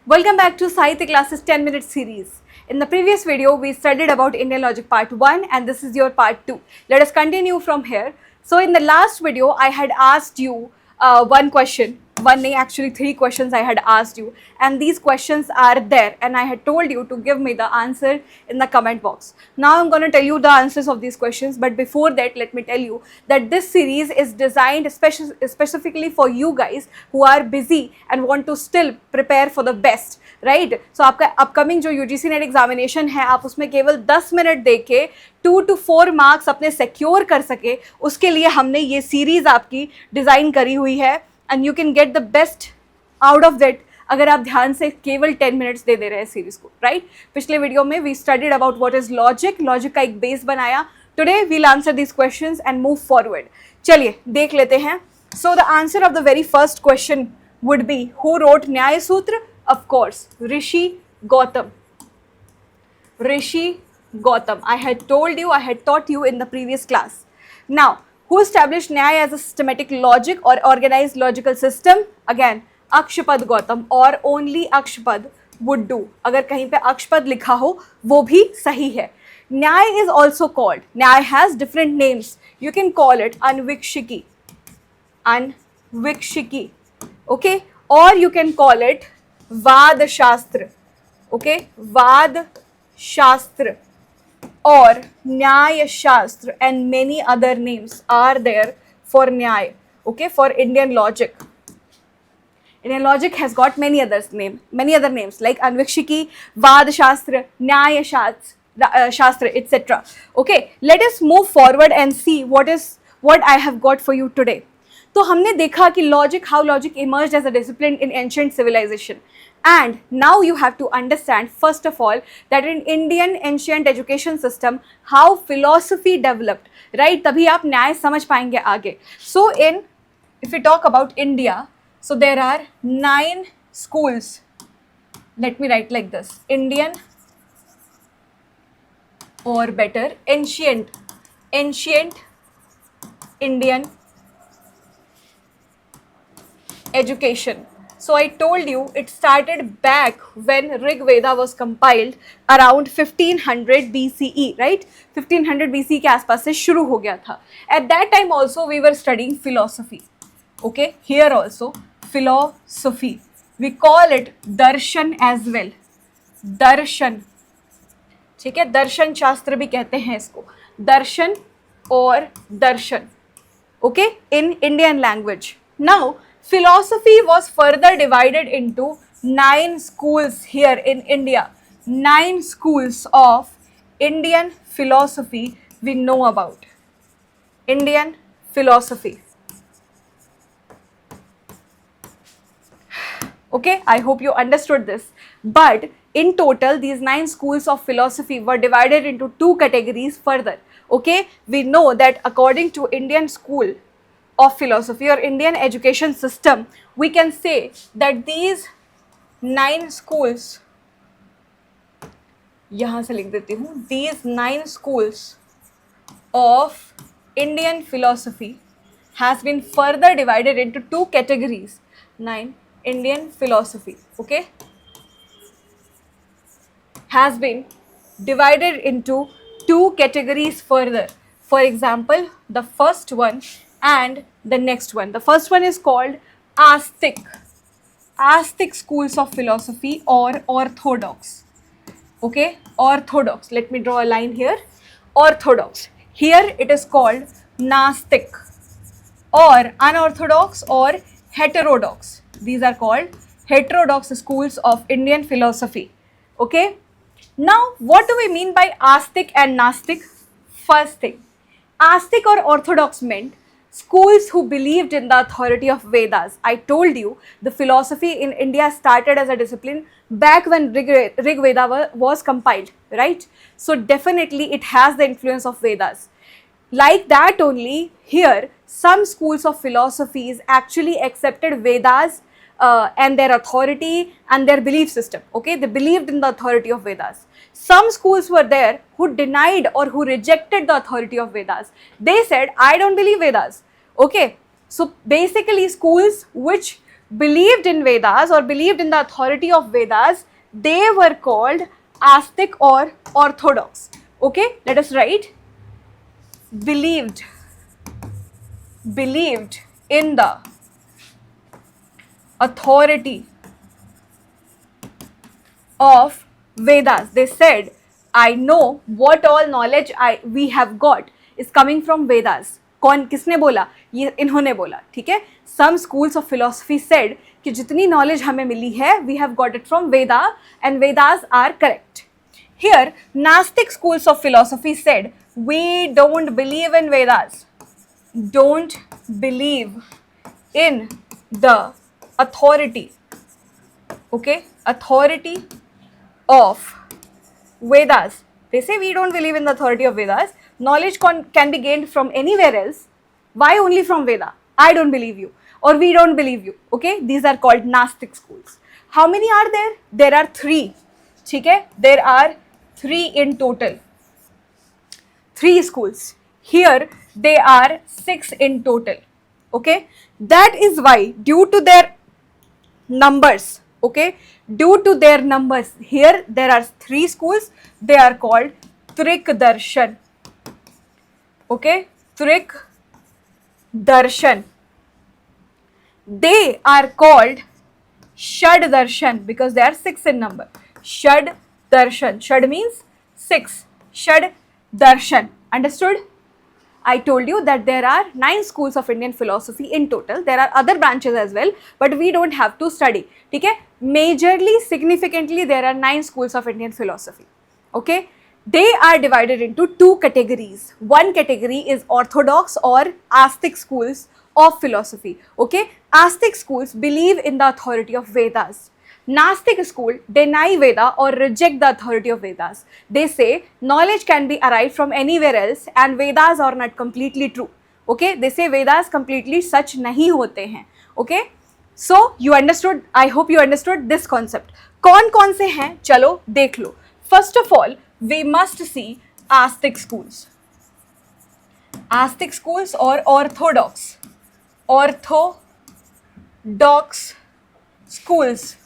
Welcome back to Sahitya Classes 10-minute series. In the previous video, we studied about Indian logic part 1 and this is your part 2. Let us continue from here. So in the last video, I had asked you one question. Actually 3 questions I had asked you, and these questions are there and I had told you to give me the answer in the comment box. Now I'm going to tell you the answers of these questions, but before that let me tell you that this series is designed specifically for you guys who are busy and want to still prepare for the best, right? So आपका upcoming जो UGC net examination है, आप उसमें केवल 10 minute दे के 2 to 4 marks अपने secure कर सके, उसके लिए हमने ये सीरीज आपकी डिज़ाइन करी हुई है and you can get the best out of that अगर आप ध्यान से केवल 10 मिनट्स दे रहे हैं सीरीज को, राइट? पिछले वीडियो में we studied about what is logic का एक बेस बनाया. Today we'll answer this questions and move forward. चलिए देख लेते हैं. So the answer of the very first question would be who wrote Nyaya Sutra? Of course Rishi Gautam. Rishi Gautam. I had told you, I had taught you in the previous class. Now, who established Nyaya as a systematic logic or organized logical system? Again, Akshapad Gautam, or only Akshapad would do. अगर कहीं पे अक्षपद लिखा हो वो भी सही है. Nyaya is also called, Nyaya has different names. You can call it Anvikshiki, okay, or you can call it Vad Shastra, okay, Vad Shastra or Nyaya Shastra, and many other names are there for Nyaya, okay, for Indian logic. Indian logic has got many other names like Anvikshiki, Vad Shastra, Nyaya Shastra, etc. Okay, let us move forward and see what I have got for you today. तो हमने देखा कि how logic emerged as a discipline in ancient civilization. And now you have to understand, first of all, that in Indian ancient education system, how philosophy developed, right? तभी आप न्याय समझ पाएंगे आगे. So if we talk about India, so there are 9 schools. Let me write like this: Indian, or better, ancient Indian education. So I told you it started back when Rig Veda was compiled around 1500 BCE, right? 1500 BC के आसपास से शुरू हो गया था. At that time also we were studying philosophy. Okay, here also philosophy. We call it darshan as well. Darshan, ठीक है, दर्शन शास्त्र भी कहते हैं इसको, दर्शन और दर्शन, okay, in Indian language. Now, philosophy was further divided into 9 schools here in India. 9 schools of Indian philosophy we know about. Indian philosophy. Okay, I hope you understood this. But in total, these 9 schools of philosophy were divided into 2 categories further. Okay, we know that according to Indian school of philosophy or Indian education system, we can say that these 9 schools, यहाँ से लिख देती हूँ, these 9 schools of Indian philosophy has been further divided into 2 categories. 9 Indian philosophy, okay, has been divided into 2 categories further. For example, the first one and the next one. The first one is called Astic schools of philosophy or orthodox. Okay, orthodox. Let me draw a line here. Orthodox. Here it is called Nastic, or unorthodox or heterodox. These are called heterodox schools of Indian philosophy. Okay. Now, what do we mean by Astic and Nastic? First thing, Astic or orthodox meant schools who believed in the authority of Vedas. I told you the philosophy in India started as a discipline back when Rig Veda was compiled, right? So definitely it has the influence of Vedas. Like that only, here some schools of philosophies actually accepted Vedas and their authority and their belief system. Okay, they believed in the authority of Vedas. Some schools were there who denied or who rejected the authority of Vedas. They said, I don't believe Vedas. Okay, so basically schools which believed in Vedas or believed in the authority of Vedas, they were called Astic or Orthodox. Okay, let us write. Believed in the authority of Vedas. They said, I know what all knowledge we have got is coming from Vedas. कौन किसने बोला? ये इन्होंने बोला, ठीक है. Some schools of philosophy said कि जितनी knowledge हमें मिली है, we have got it from Veda and Vedas are correct. Here, Gnostic schools of philosophy said, we don't believe in Vedas. Don't believe in the authority, okay, authority of Vedas. They say we don't believe in the authority of Vedas. Knowledge can be gained from anywhere else. Why only from Veda? I don't believe you or we don't believe you. Okay, these are called Gnostic schools. How many are there? There are 3. Okay, there are 3 in total. 3 schools. Here they are 6 in total. Okay, that is why due to their numbers, okay, due to their numbers, here there are 3 schools. They are called Trik Darshan. Okay, Trik Darshan. They are called Shad Darshan because they are 6 in number. Shad Darshan. Shad means 6. Shad Darshan. Understood? I told you that there are 9 schools of Indian philosophy in total. There are other branches as well, but we don't have to study. Okay? Majorly, significantly, there are 9 schools of Indian philosophy. Okay? They are divided into 2 categories. One category is orthodox or Astic schools of philosophy. Okay? Astic schools believe in the authority of Vedas. Gnostic school deny Veda or reject the authority of Vedas. They say knowledge can be arrived from anywhere else and Vedas are not completely true. Okay, they say Vedas completely such nahi hote hain. Okay, so you understood, I hope you understood this concept. कौन से हैं चलो देख लो. First of all, we must see Astic schools. Astic schools or orthodox schools.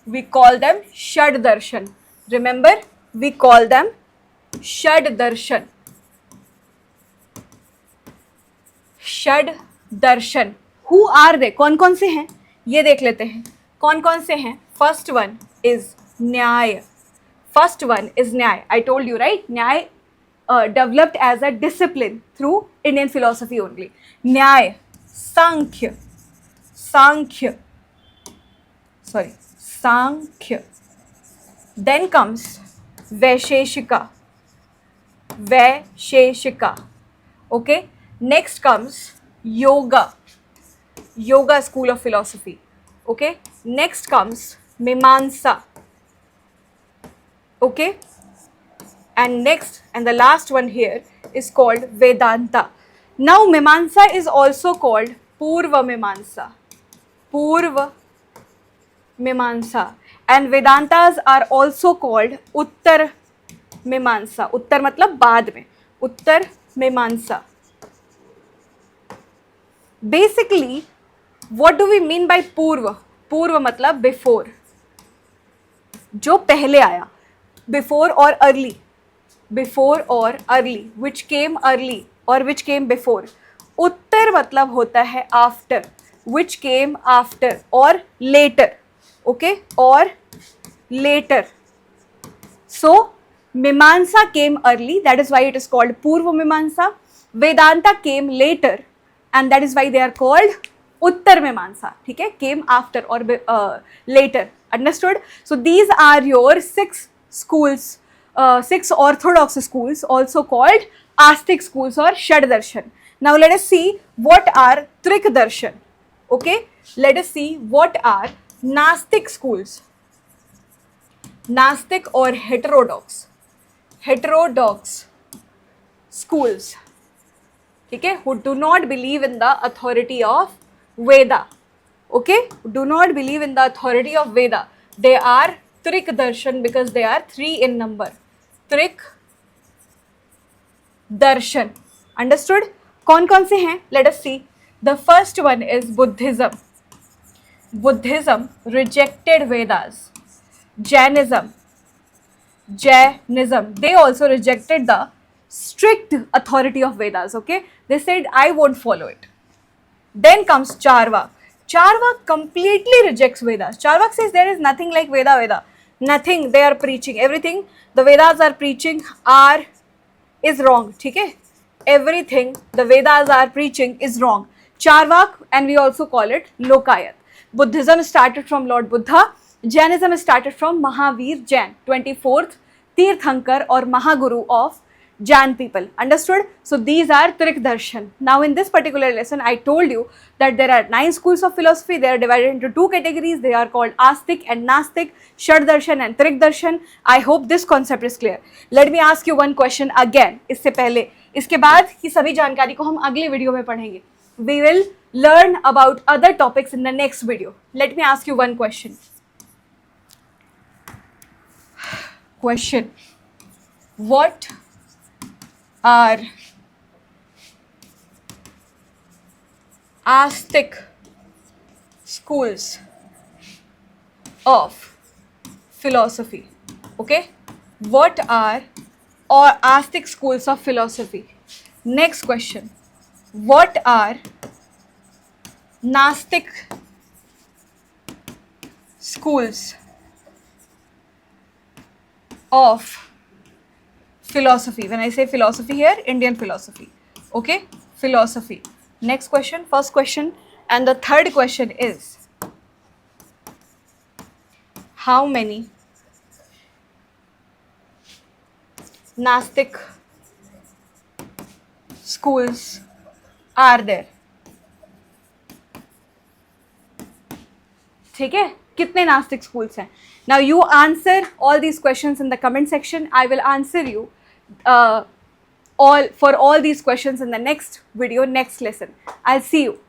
We call them Shad Darshan. Remember, we call them Shad Darshan. Shad Darshan. Who are they? कौन से हैं? ये देख लेते हैं. कौन से हैं? First one is Nyaya. First one is Nyaya. I told you, right? Nyaya developed as a discipline through Indian philosophy only. Nyaya, Sankhya. Then comes Vaisheshika. Okay. Next comes Yoga school of philosophy. Okay. Next comes Mimamsa. Okay. And the last one here is called Vedanta. Now Mimamsa is also called Purva Mimamsa. And Vedantas are also called Uttar Mimamsa. Uttar matlab baad mein. Uttar Mimamsa. Basically, what do we mean by Purva? Purva matlab before. जो पहले आया. Before or early. Which came early or which came before. Uttar matlab hota hai after. Which came after or later. Okay, or later. So Mimamsa came early, that is why it is called Purva Mimamsa. Vedanta came later and that is why they are called Uttar Mimamsa. Okay, came after or later. Understood? So these are your 6 schools, 6 orthodox schools, also called Astic schools or Shad Darshan. Now let us see what are Trik Darshan. Okay, let us see what are Gnostic schools. Gnostic or heterodox schools, okay, who do not believe in the authority of Veda. Okay, do not believe in the authority of Veda. They are Trik Darshan because they are 3 in number. Trik Darshan. Understood? कौन से हैं? Let us see. The first one is Buddhism. Buddhism rejected Vedas. Jainism, they also rejected the strict authority of Vedas, okay? They said, I won't follow it. Then comes Charvak. Charvak completely rejects Vedas. Charvak says there is nothing like Veda. Nothing they are preaching. Everything the Vedas are preaching is wrong. Okay? Everything the Vedas are preaching is wrong. Charvak, and we also call it Lokayat. Buddhism started from Lord Buddha. Jainism started from Mahavir Jain, 24th Tirthankar or Mahaguru of Jain people. Understood? So these are Trik Darshan. Now in this particular lesson, I told you that there are 9 schools of philosophy. They are divided into 2 categories. They are called Astik and Nastik, Shad Darshan and Trik Darshan. I hope this concept is clear. Let me ask you one question again. इससे पहले, इसके बाद की सभी जानकारी को हम अगले वीडियो में पढ़ेंगे. We will learn about other topics in the next video. Let me ask you one question. What are Astic schools of philosophy? Okay, what are Astic schools of philosophy? Next question, what are Nastic schools of philosophy? When I say philosophy here, Indian philosophy. Okay, philosophy. Next question, first question, and the third question is, how many Nastic schools are there? ठीक है, कितने नास्तिक schools हैं? Now you answer all these questions in the comment section. I will answer you all these questions in the next video, next lesson. I'll see you.